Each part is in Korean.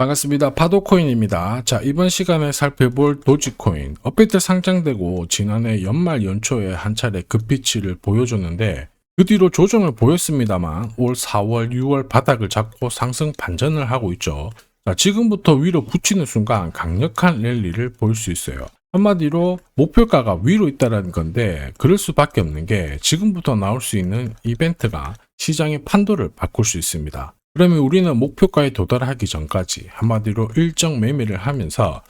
반갑습니다. 파도코인입니다. 자, 이번 시간에 살펴볼 도지코인. 업데이트 상장되고 지난해 연말 연초에 한 차례 급비치를 보여줬는데 그 뒤로 조정을 보였습니다만 올 4월, 6월 바닥을 잡고 상승 반전을 하고 있죠. 자, 지금부터 위로 붙이는 순간 강력한 랠리를 볼 수 있어요. 한마디로 목표가가 위로 있다는 건데 그럴 수밖에 없는 게 지금부터 나올 수 있는 이벤트가 시장의 판도를 바꿀 수 있습니다. 그러면 우리는 목표가에 도달하기 전까지 한마디로 일정 매매를 하면서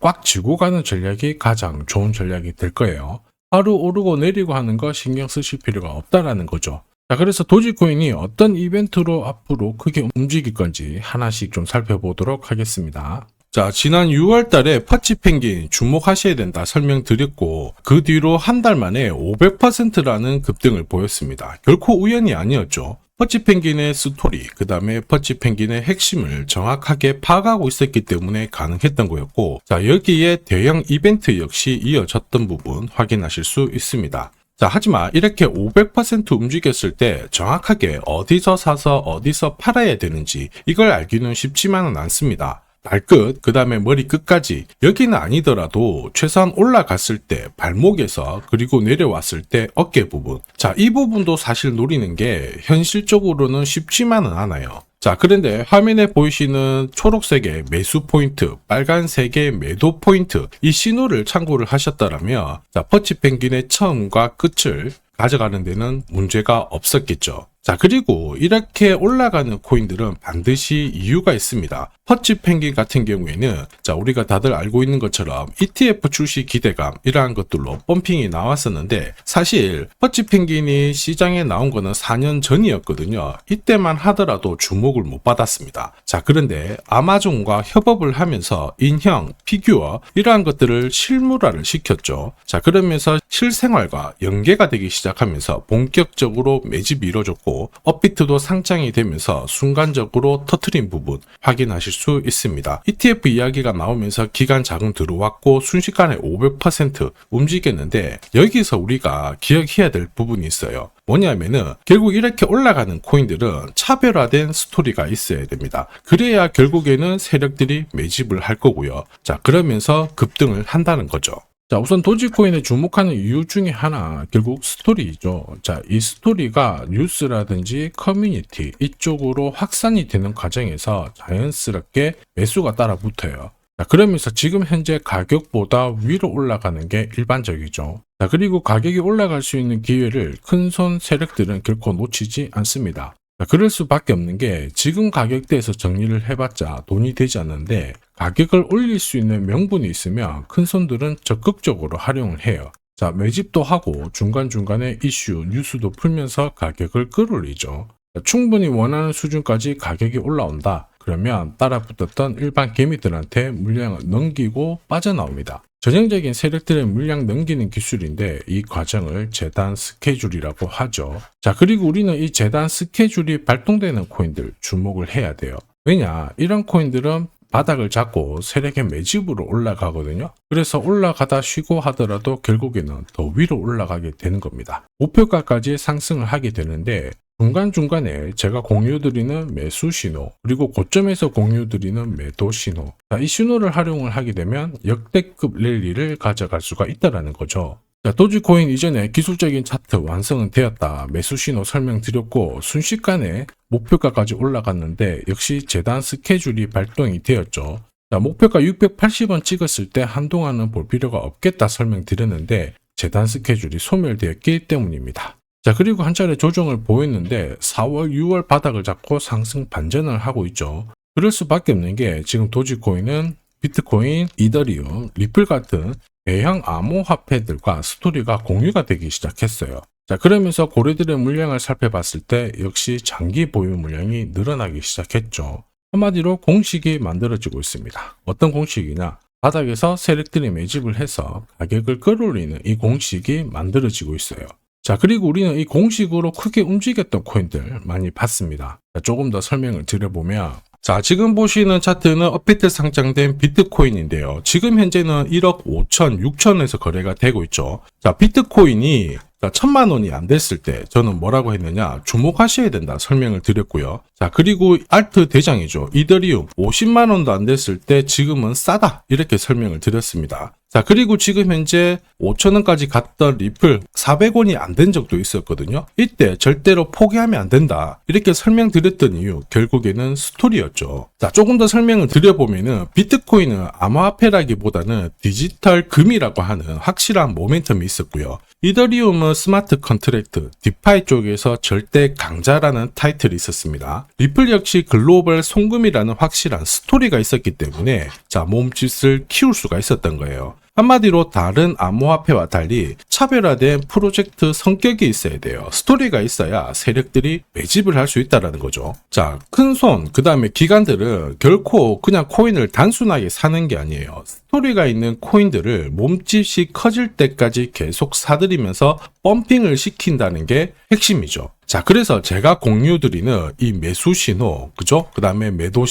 꽉 쥐고 가는 전략이 가장 좋은 전략이 될 거예요. 하루 오르고 내리고 하는 거 신경 쓰실 필요가 없다라는 거죠. 자, 그래서 도지코인이 어떤 이벤트로 앞으로 크게 움직일 건지 하나씩 좀 살펴보도록 하겠습니다. 자, 지난 6월 달에 퍼치펭귄 주목하셔야 된다 설명드렸고 그 뒤로 한 달 만에 500%라는 급등을 보였습니다. 결코 우연이 아니었죠. 퍼치펭귄의 스토리, 그 다음에 퍼치펭귄의 핵심을 정확하게 파악하고 있었기 때문에 가능했던 거였고, 자, 여기에 대형 이벤트 역시 이어졌던 부분 확인하실 수 있습니다. 자, 하지만 이렇게 500% 움직였을 때 정확하게 어디서 사서 어디서 팔아야 되는지 이걸 알기는 쉽지만은 않습니다. 발끝, 그 다음에 머리 끝까지 여기는 아니더라도 최소한 올라갔을 때 발목에서 그리고 내려왔을 때 어깨 부분, 자, 이 부분도 사실 노리는 게 현실적으로는 쉽지만은 않아요. 자, 그런데 화면에 보이시는 초록색의 매수 포인트, 빨간색의 매도 포인트, 이 신호를 참고를 하셨다면 자, 퍼치펭귄의 처음과 끝을 가져가는 데는 문제가 없었겠죠. 자, 그리고 이렇게 올라가는 코인들은 반드시 이유가 있습니다. 퍼치펭귄 같은 경우에는 자, 우리가 다들 알고 있는 것처럼 ETF 출시 기대감 이러한 것들로 펌핑이 나왔었는데 사실 퍼치펭귄이 시장에 나온 거는 4년 전이었거든요. 이때만 하더라도 주목을 못 받았습니다. 자, 그런데 아마존과 협업을 하면서 인형, 피규어 이러한 것들을 실물화를 시켰죠. 자, 그러면서 실생활과 연계가 되기 시작하면서 본격적으로 매집이 이루어졌고 업비트도 상장이 되면서 순간적으로 터트린 부분 확인하실 수 있습니다. ETF 이야기가 나오면서 기관 자금 들어왔고 순식간에 500% 움직였는데 여기서 우리가 기억해야 될 부분이 있어요. 뭐냐면은 결국 이렇게 올라가는 코인들은 차별화된 스토리가 있어야 됩니다. 그래야 결국에는 세력들이 매집을 할 거고요. 자, 그러면서 급등을 한다는 거죠. 자, 우선 도지코인에 주목하는 이유 중에 하나 결국 스토리죠. 자, 이 스토리가 뉴스라든지 커뮤니티 이쪽으로 확산이 되는 과정에서 자연스럽게 매수가 따라 붙어요. 자, 그러면서 지금 현재 가격보다 위로 올라가는 게 일반적이죠. 자, 그리고 가격이 올라갈 수 있는 기회를 큰손 세력들은 결코 놓치지 않습니다. 자, 그럴 수밖에 없는 게 지금 가격대에서 정리를 해봤자 돈이 되지 않는데 가격을 올릴 수 있는 명분이 있으면 큰손들은 적극적으로 활용을 해요. 자, 매집도 하고 중간중간에 이슈, 뉴스도 풀면서 가격을 끌어올리죠. 자, 충분히 원하는 수준까지 가격이 올라온다. 그러면 따라붙었던 일반 개미들한테 물량을 넘기고 빠져나옵니다. 전형적인 세력들의 물량 넘기는 기술인데 이 과정을 재단 스케줄이라고 하죠. 자, 그리고 우리는 이 재단 스케줄이 발동되는 코인들 주목을 해야 돼요. 왜냐? 이런 코인들은 바닥을 잡고 세력의 매집으로 올라가거든요. 그래서 올라가다 쉬고 하더라도 결국에는 더 위로 올라가게 되는 겁니다. 목표가까지 상승을 하게 되는데 중간중간에 제가 공유드리는 매수 신호, 그리고 고점에서 공유드리는 매도 신호. 자, 이 신호를 활용을 하게 되면 역대급 랠리를 가져갈 수가 있다는 거죠. 자, 도지코인 이전에 기술적인 차트 완성은 되었다. 매수 신호 설명드렸고 순식간에 목표가까지 올라갔는데 역시 재단 스케줄이 발동이 되었죠. 자, 목표가 680원 찍었을 때 한동안은 볼 필요가 없겠다 설명드렸는데 재단 스케줄이 소멸되었기 때문입니다. 자, 그리고 한 차례 조정을 보였는데 4월, 6월 바닥을 잡고 상승 반전을 하고 있죠. 그럴 수밖에 없는 게 지금 도지코인은 비트코인, 이더리움, 리플 같은 대형 암호화폐들과 스토리가 공유가 되기 시작했어요. 자, 그러면서 고래들의 물량을 살펴봤을 때 역시 장기 보유 물량이 늘어나기 시작했죠. 한마디로 공식이 만들어지고 있습니다. 어떤 공식이냐? 바닥에서 세력들이 매집을 해서 가격을 끌어올리는 이 공식이 만들어지고 있어요. 자, 그리고 우리는 이 공식으로 크게 움직였던 코인들 많이 봤습니다. 자, 조금 더 설명을 드려보면 자, 지금 보시는 차트는 업비트 상장된 비트코인인데요. 지금 현재는 1억 5천, 6천에서 거래가 되고 있죠. 자, 비트코인이 1,000만 원이 안 됐을 때 저는 뭐라고 했느냐, 주목하셔야 된다 설명을 드렸고요. 자, 그리고 알트 대장이죠. 이더리움 50만 원도 안 됐을 때 지금은 싸다 이렇게 설명을 드렸습니다. 자, 그리고 지금 현재 5,000원까지 갔던 리플 400원이 안 된 적도 있었거든요. 이때 절대로 포기하면 안 된다 이렇게 설명드렸던 이유, 결국에는 스토리였죠. 자, 조금 더 설명을 드려보면은 비트코인은 암호화폐라기보다는 디지털 금이라고 하는 확실한 모멘텀이 있었고요. 이더리움은 스마트 컨트랙트, 디파이 쪽에서 절대 강자라는 타이틀이 있었습니다. 리플 역시 글로벌 송금이라는 확실한 스토리가 있었기 때문에 자, 몸짓을 키울 수가 있었던 거예요. 한마디로 다른 암호화폐와 달리 차별화된 프로젝트 성격이 있어야 돼요. 스토리가 있어야 세력들이 매집을 할 수 있다는 거죠. 자, 큰손, 그 다음에 기관들은 결코 그냥 코인을 단순하게 사는 게 아니에요. 스토리가 있는 코인들을 몸집이 커질 때까지 계속 사들이면서 펌핑을 시킨다는 게 핵심이죠. 자, 그래서 제가 공유드리는 이 매수 신호, 그죠? 그 다음에 매도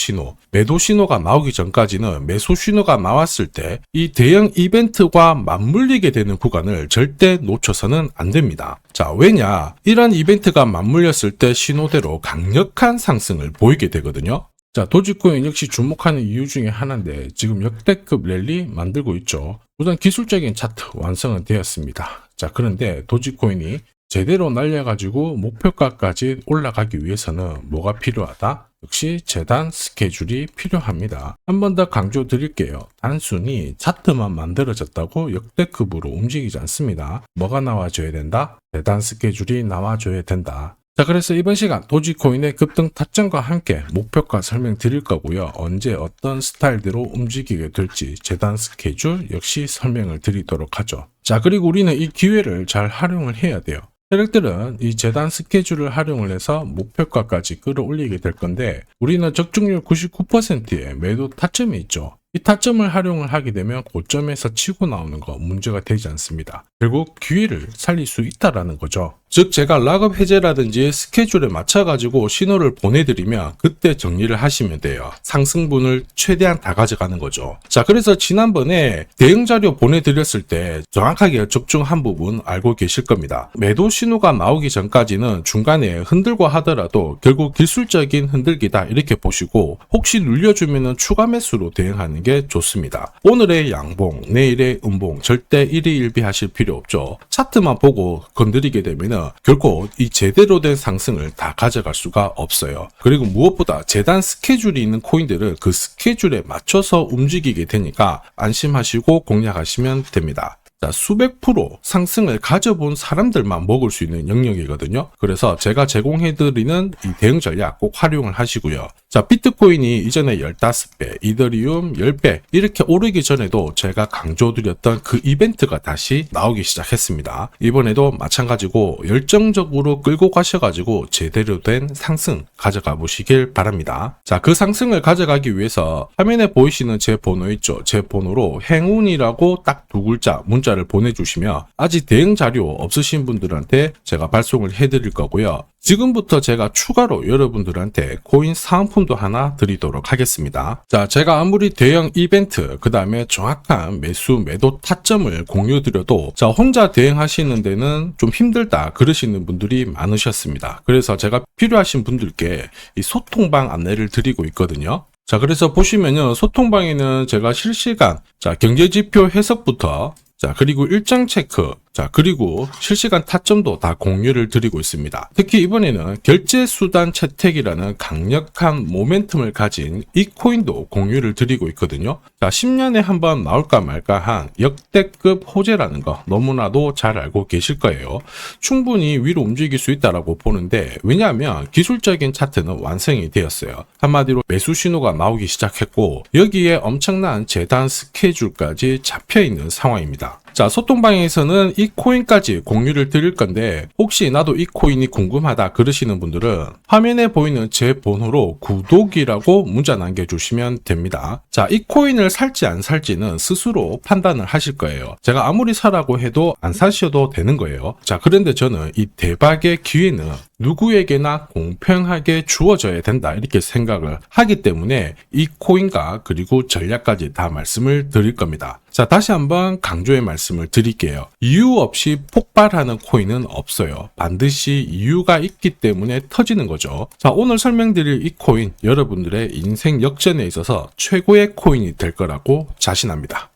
신호가 나오기 전까지는 매수 신호가 나왔을 때 이 대형 이벤트와 맞물리게 되는 구간을 절대 놓쳐서는 안 됩니다. 자, 왜냐? 이런 이벤트가 맞물렸을 때 신호대로 강력한 상승을 보이게 되거든요. 자, 도지코인 역시 주목하는 이유 중에 하나인데 지금 역대급 랠리 만들고 있죠. 우선 기술적인 차트 완성은 되었습니다. 자, 그런데 도지코인이 제대로 날려가지고 목표가까지 올라가기 위해서는 뭐가 필요하다? 역시 재단 스케줄이 필요합니다. 한 번 더 강조 드릴게요. 단순히 차트만 만들어졌다고 역대급으로 움직이지 않습니다. 뭐가 나와줘야 된다? 재단 스케줄이 나와줘야 된다. 자, 그래서 이번 시간 도지코인의 급등 타점과 함께 목표가 설명드릴 거고요. 언제 어떤 스타일대로 움직이게 될지 재단 스케줄 역시 설명을 드리도록 하죠. 자, 그리고 우리는 이 기회를 잘 활용을 해야 돼요. 세력들은 이 재단 스케줄을 활용을 해서 목표가까지 끌어올리게 될 건데 우리는 적중률 99%의 매도 타점이 있죠. 이 타점을 활용을 하게 되면 고점에서 치고 나오는 거 문제가 되지 않습니다. 결국 기회를 살릴 수 있다라는 거죠. 즉 제가 락업 해제라든지 스케줄에 맞춰가지고 신호를 보내드리면 그때 정리를 하시면 돼요. 상승분을 최대한 다 가져가는 거죠. 자, 그래서 지난번에 대응 자료 보내드렸을 때 정확하게 적중한 부분 알고 계실 겁니다. 매도 신호가 나오기 전까지는 중간에 흔들고 하더라도 결국 기술적인 흔들기다 이렇게 보시고 혹시 눌려주면 추가 매수로 대응하는 게 좋습니다. 오늘의 양봉, 내일의 음봉 절대 일희일비하실 필요 없죠. 차트만 보고 건드리게 되면 결코 이 제대로 된 상승을 다 가져갈 수가 없어요. 그리고 무엇보다 재단 스케줄이 있는 코인들은 그 스케줄에 맞춰서 움직이게 되니까 안심하시고 공략하시면 됩니다. 자, 수백 프로 상승을 가져본 사람들만 먹을 수 있는 영역이거든요. 그래서 제가 제공해드리는 이 대응 전략 꼭 활용을 하시고요. 자, 비트코인이 이전에 15배, 이더리움 10배 이렇게 오르기 전에도 제가 강조드렸던 그 이벤트가 다시 나오기 시작했습니다. 이번에도 마찬가지고 열정적으로 끌고 가셔가지고 제대로 된 상승 가져가 보시길 바랍니다. 자, 그 상승을 가져가기 위해서 화면에 보이시는 제 번호 있죠? 제 번호로 행운이라고 딱 두 글자 문자를 보내주시면 아직 대응 자료 없으신 분들한테 제가 발송을 해드릴 거고요. 지금부터 제가 추가로 여러분들한테 코인 사은품도 하나 드리도록 하겠습니다. 자, 제가 아무리 대형 이벤트, 그 다음에 정확한 매수, 매도 타점을 공유드려도 자, 혼자 대응하시는 데는 좀 힘들다 그러시는 분들이 많으셨습니다. 그래서 제가 필요하신 분들께 이 소통방 안내를 드리고 있거든요. 자, 그래서 보시면요, 소통방에는 제가 실시간 경제지표 해석부터 그리고 일정 체크, 그리고 실시간 타점도 다 공유를 드리고 있습니다. 특히 이번에는 결제수단 채택이라는 강력한 모멘텀을 가진 이 코인도 공유를 드리고 있거든요. 10년에 한 번 나올까 말까 한 역대급 호재라는 거 너무나도 잘 알고 계실 거예요. 충분히 위로 움직일 수 있다라고 보는데, 왜냐하면 기술적인 차트는 완성이 되었어요. 한마디로 매수 신호가 나오기 시작했고 여기에 엄청난 재단 스케줄까지 잡혀있는 상황입니다. 자, 소통방에서는 이 코인까지 공유를 드릴 건데 혹시 나도 이 코인이 궁금하다 그러시는 분들은 화면에 보이는 제 번호로 구독이라고 문자 남겨주시면 됩니다. 자, 이 코인을 살지 안 살지는 스스로 판단을 하실 거예요. 제가 아무리 사라고 해도 안 사셔도 되는 거예요. 자, 그런데 저는 이 대박의 기회는 누구에게나 공평하게 주어져야 된다 이렇게 생각을 하기 때문에 이 코인과 그리고 전략까지 다 말씀을 드릴 겁니다. 자, 다시 한번 강조의 말씀을 드릴게요. 이유 없이 폭발하는 코인은 없어요. 반드시 이유가 있기 때문에 터지는 거죠. 자, 오늘 설명드릴 이 코인 여러분들의 인생 역전에 있어서 최고의 코인이 될 거라고 자신합니다.